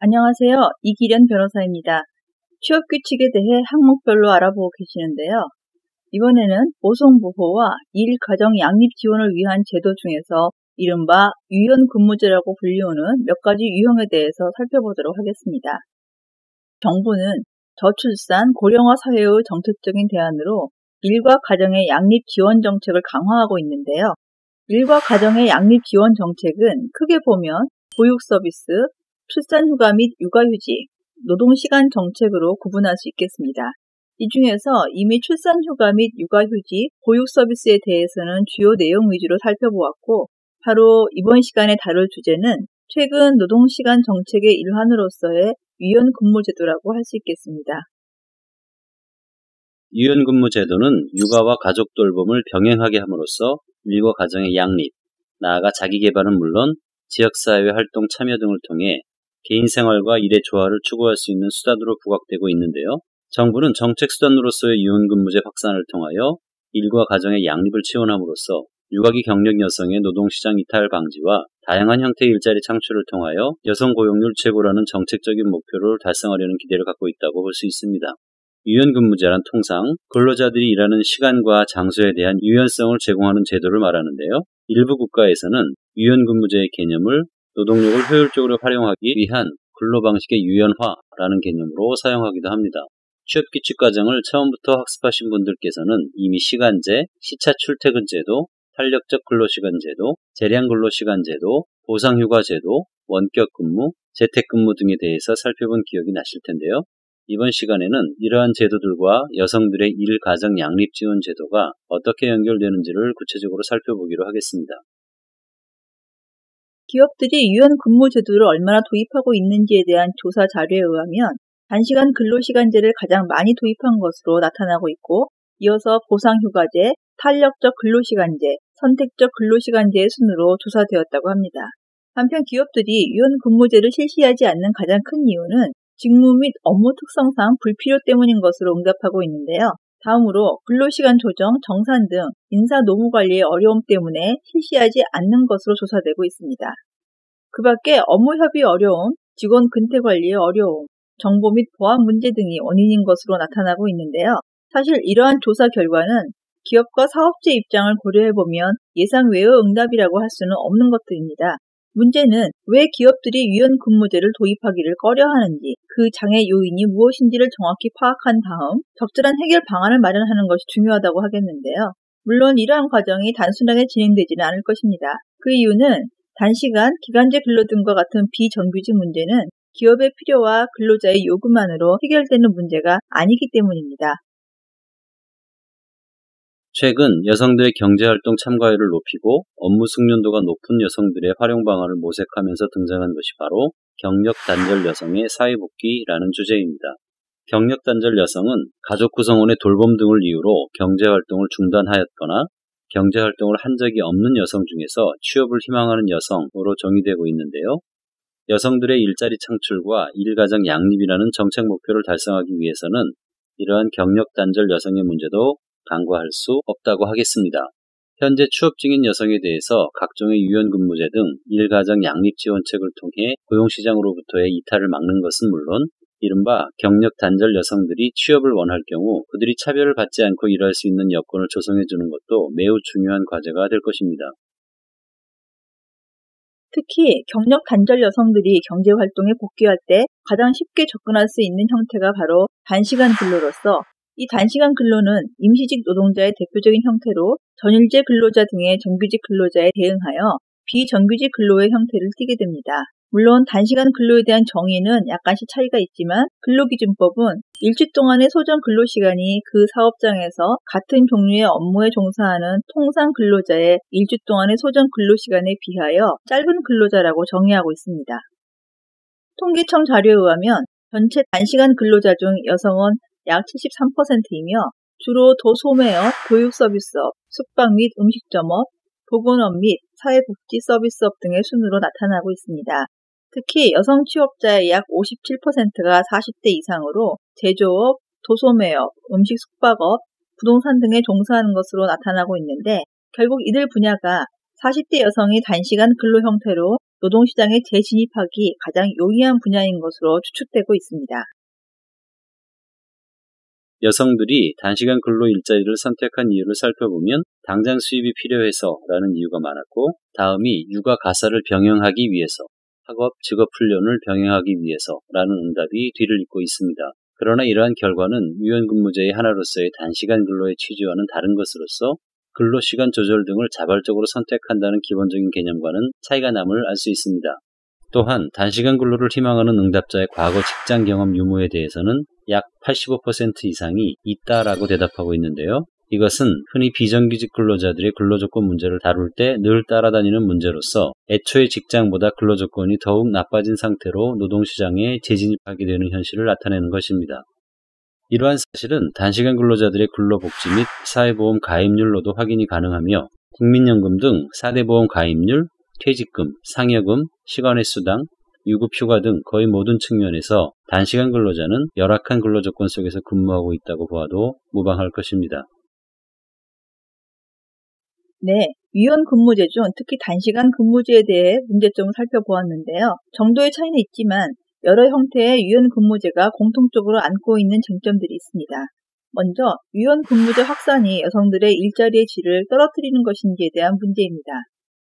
안녕하세요. 이기련 변호사입니다. 취업 규칙에 대해 항목별로 알아보고 계시는데요. 이번에는 보성보호와 일, 가정 양립 지원을 위한 제도 중에서 이른바 유연근무제라고 불리우는 몇 가지 유형에 대해서 살펴보도록 하겠습니다. 정부는 저출산, 고령화 사회의 정책적인 대안으로 일과 가정의 양립 지원 정책을 강화하고 있는데요. 일과 가정의 양립 지원 정책은 크게 보면 보육 서비스, 출산휴가 및 육아휴직, 노동시간 정책으로 구분할 수 있겠습니다. 이 중에서 이미 출산휴가 및 육아휴직, 보육 서비스에 대해서는 주요 내용 위주로 살펴보았고, 바로 이번 시간에 다룰 주제는 최근 노동시간 정책의 일환으로서의 유연근무제도라고 할 수 있겠습니다. 유연근무제도는 육아와 가족 돌봄을 병행하게 함으로써 일과 가정의 양립, 나아가 자기개발은 물론 지역사회 활동 참여 등을 통해 개인생활과 일의 조화를 추구할 수 있는 수단으로 부각되고 있는데요. 정부는 정책 수단으로서의 유연근무제 확산을 통하여 일과 가정의 양립을 지원함으로써 육아기 경력 여성의 노동시장 이탈 방지와 다양한 형태의 일자리 창출을 통하여 여성 고용률 최고라는 정책적인 목표를 달성하려는 기대를 갖고 있다고 볼 수 있습니다. 유연근무제란 통상 근로자들이 일하는 시간과 장소에 대한 유연성을 제공하는 제도를 말하는데요. 일부 국가에서는 유연근무제의 개념을 노동력을 효율적으로 활용하기 위한 근로방식의 유연화라는 개념으로 사용하기도 합니다. 취업규칙 과정을 처음부터 학습하신 분들께서는 이미 시간제, 시차 출퇴근제도, 탄력적 근로시간제도, 재량근로시간제도, 보상휴가제도, 원격근무, 재택근무 등에 대해서 살펴본 기억이 나실 텐데요. 이번 시간에는 이러한 제도들과 여성들의 일, 가정, 양립 지원 제도가 어떻게 연결되는지를 구체적으로 살펴보기로 하겠습니다. 기업들이 유연근무제도를 얼마나 도입하고 있는지에 대한 조사 자료에 의하면 단시간 근로시간제를 가장 많이 도입한 것으로 나타나고 있고, 이어서 보상휴가제, 탄력적 근로시간제, 선택적 근로시간제의 순으로 조사되었다고 합니다. 한편 기업들이 유연근무제를 실시하지 않는 가장 큰 이유는 직무 및 업무 특성상 불필요 때문인 것으로 응답하고 있는데요. 다음으로 근로시간 조정, 정산 등 인사 노무 관리의 어려움 때문에 실시하지 않는 것으로 조사되고 있습니다. 그 밖에 업무 협의 어려움, 직원 근태 관리의 어려움, 정보 및 보안 문제 등이 원인인 것으로 나타나고 있는데요. 사실 이러한 조사 결과는 기업과 사업체 입장을 고려해보면 예상 외의 응답이라고 할 수는 없는 것들입니다. 문제는 왜 기업들이 유연근무제를 도입하기를 꺼려하는지, 그 장애 요인이 무엇인지를 정확히 파악한 다음 적절한 해결 방안을 마련하는 것이 중요하다고 하겠는데요. 물론 이러한 과정이 단순하게 진행되지는 않을 것입니다. 그 이유는 단시간, 기간제 근로 등과 같은 비정규직 문제는 기업의 필요와 근로자의 요구만으로 해결되는 문제가 아니기 때문입니다. 최근 여성들의 경제활동 참가율을 높이고 업무 숙련도가 높은 여성들의 활용 방안을 모색하면서 등장한 것이 바로 경력 단절 여성의 사회복귀라는 주제입니다. 경력 단절 여성은 가족 구성원의 돌봄 등을 이유로 경제활동을 중단하였거나 경제활동을 한 적이 없는 여성 중에서 취업을 희망하는 여성으로 정의되고 있는데요. 여성들의 일자리 창출과 일가정 양립이라는 정책 목표를 달성하기 위해서는 이러한 경력 단절 여성의 문제도 간과할 수 없다고 하겠습니다. 현재 취업 중인 여성에 대해서 각종의 유연근무제 등 일가정 양립 지원책을 통해 고용시장으로부터의 이탈을 막는 것은 물론 이른바 경력 단절 여성들이 취업을 원할 경우 그들이 차별을 받지 않고 일할 수 있는 여건을 조성해주는 것도 매우 중요한 과제가 될 것입니다. 특히 경력 단절 여성들이 경제활동에 복귀할 때 가장 쉽게 접근할 수 있는 형태가 바로 단시간 근로로서, 이 단시간 근로는 임시직 노동자의 대표적인 형태로 전일제 근로자 등의 정규직 근로자에 대응하여 비정규직 근로의 형태를 띠게 됩니다. 물론 단시간 근로에 대한 정의는 약간씩 차이가 있지만 근로기준법은 일주 동안의 소정 근로시간이 그 사업장에서 같은 종류의 업무에 종사하는 통상 근로자의 일주 동안의 소정 근로시간에 비하여 짧은 근로자라고 정의하고 있습니다. 통계청 자료에 의하면 전체 단시간 근로자 중 여성은 약 73%이며 주로 도소매업, 교육서비스업, 숙박 및 음식점업, 보건업 및 사회복지 서비스업 등의 순으로 나타나고 있습니다. 특히 여성 취업자의 약 57%가 40대 이상으로 제조업, 도소매업, 음식 숙박업, 부동산 등에 종사하는 것으로 나타나고 있는데, 결국 이들 분야가 40대 여성이 단시간 근로 형태로 노동시장에 재진입하기 가장 용이한 분야인 것으로 추측되고 있습니다. 여성들이 단시간 근로 일자리를 선택한 이유를 살펴보면 당장 수입이 필요해서라는 이유가 많았고, 다음이 육아 가사를 병행하기 위해서, 학업, 직업 훈련을 병행하기 위해서라는 응답이 뒤를 잇고 있습니다. 그러나 이러한 결과는 유연근무제의 하나로서의 단시간 근로의 취지와는 다른 것으로서 근로시간 조절 등을 자발적으로 선택한다는 기본적인 개념과는 차이가 남을 알 수 있습니다. 또한 단시간 근로를 희망하는 응답자의 과거 직장 경험 유무에 대해서는 약 85% 이상이 있다라고 대답하고 있는데요. 이것은 흔히 비정규직 근로자들의 근로조건 문제를 다룰 때 늘 따라다니는 문제로서 애초에 직장보다 근로조건이 더욱 나빠진 상태로 노동시장에 재진입하게 되는 현실을 나타내는 것입니다. 이러한 사실은 단시간 근로자들의 근로복지 및 사회보험 가입률로도 확인이 가능하며 국민연금 등 4대 보험 가입률, 퇴직금, 상여금, 시간의 수당, 유급휴가 등 거의 모든 측면에서 단시간 근로자는 열악한 근로조건 속에서 근무하고 있다고 보아도 무방할 것입니다. 네, 유연근무제 중 특히 단시간 근무제에 대해 문제점을 살펴보았는데요. 정도의 차이는 있지만 여러 형태의 유연근무제가 공통적으로 안고 있는 쟁점들이 있습니다. 먼저 유연근무제 확산이 여성들의 일자리의 질을 떨어뜨리는 것인지에 대한 문제입니다.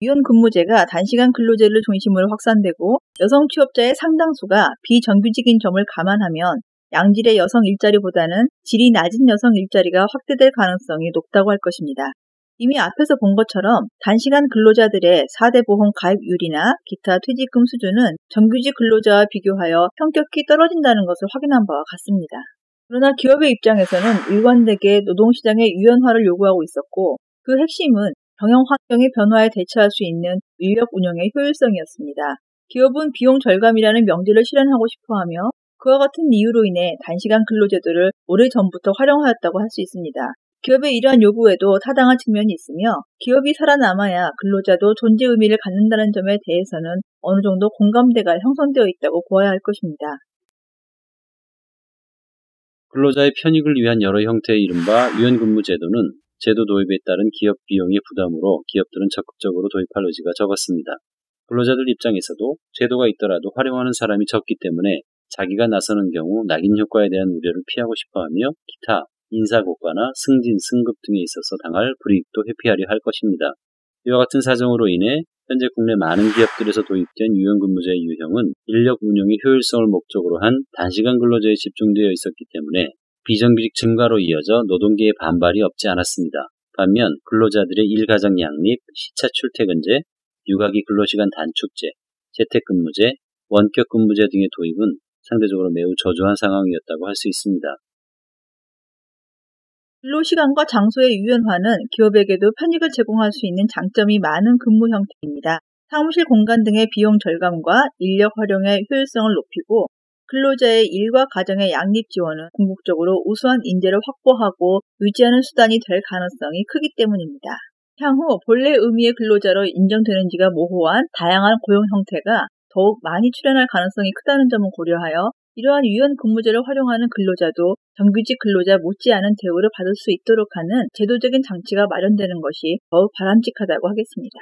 유연근무제가 단시간 근로제를 중심으로 확산되고 여성 취업자의 상당수가 비정규직인 점을 감안하면 양질의 여성 일자리보다는 질이 낮은 여성 일자리가 확대될 가능성이 높다고 할 것입니다. 이미 앞에서 본 것처럼 단시간 근로자들의 4대 보험 가입률이나 기타 퇴직금 수준은 정규직 근로자와 비교하여 현격히 떨어진다는 것을 확인한 바와 같습니다. 그러나 기업의 입장에서는 일관되게 노동시장의 유연화를 요구하고 있었고 그 핵심은 경영 환경의 변화에 대처할 수 있는 인력 운영의 효율성이었습니다. 기업은 비용 절감이라는 명제를 실현하고 싶어하며 그와 같은 이유로 인해 단시간 근로제도를 오래전부터 활용하였다고 할 수 있습니다. 기업의 이러한 요구에도 타당한 측면이 있으며 기업이 살아남아야 근로자도 존재 의미를 갖는다는 점에 대해서는 어느 정도 공감대가 형성되어 있다고 보아야 할 것입니다. 근로자의 편익을 위한 여러 형태의 이른바 유연근무제도는 제도 도입에 따른 기업 비용의 부담으로 기업들은 적극적으로 도입할 의지가 적었습니다. 근로자들 입장에서도 제도가 있더라도 활용하는 사람이 적기 때문에 자기가 나서는 경우 낙인 효과에 대한 우려를 피하고 싶어하며 기타 인사고과나 승진, 승급 등에 있어서 당할 불이익도 회피하려 할 것입니다. 이와 같은 사정으로 인해 현재 국내 많은 기업들에서 도입된 유연근무제의 유형은 인력 운용의 효율성을 목적으로 한 단시간 근로제에 집중되어 있었기 때문에 비정규직 증가로 이어져 노동계의 반발이 없지 않았습니다. 반면 근로자들의 일가정 양립, 시차 출퇴근제, 육아기 근로시간 단축제, 재택근무제, 원격근무제 등의 도입은 상대적으로 매우 저조한 상황이었다고 할 수 있습니다. 근로시간과 장소의 유연화는 기업에게도 편익을 제공할 수 있는 장점이 많은 근무 형태입니다. 사무실 공간 등의 비용 절감과 인력 활용의 효율성을 높이고 근로자의 일과 가정의 양립 지원은 궁극적으로 우수한 인재를 확보하고 유지하는 수단이 될 가능성이 크기 때문입니다. 향후 본래 의미의 근로자로 인정되는지가 모호한 다양한 고용 형태가 더욱 많이 출현할 가능성이 크다는 점을 고려하여 이러한 유연 근무제를 활용하는 근로자도 정규직 근로자 못지않은 대우를 받을 수 있도록 하는 제도적인 장치가 마련되는 것이 더욱 바람직하다고 하겠습니다.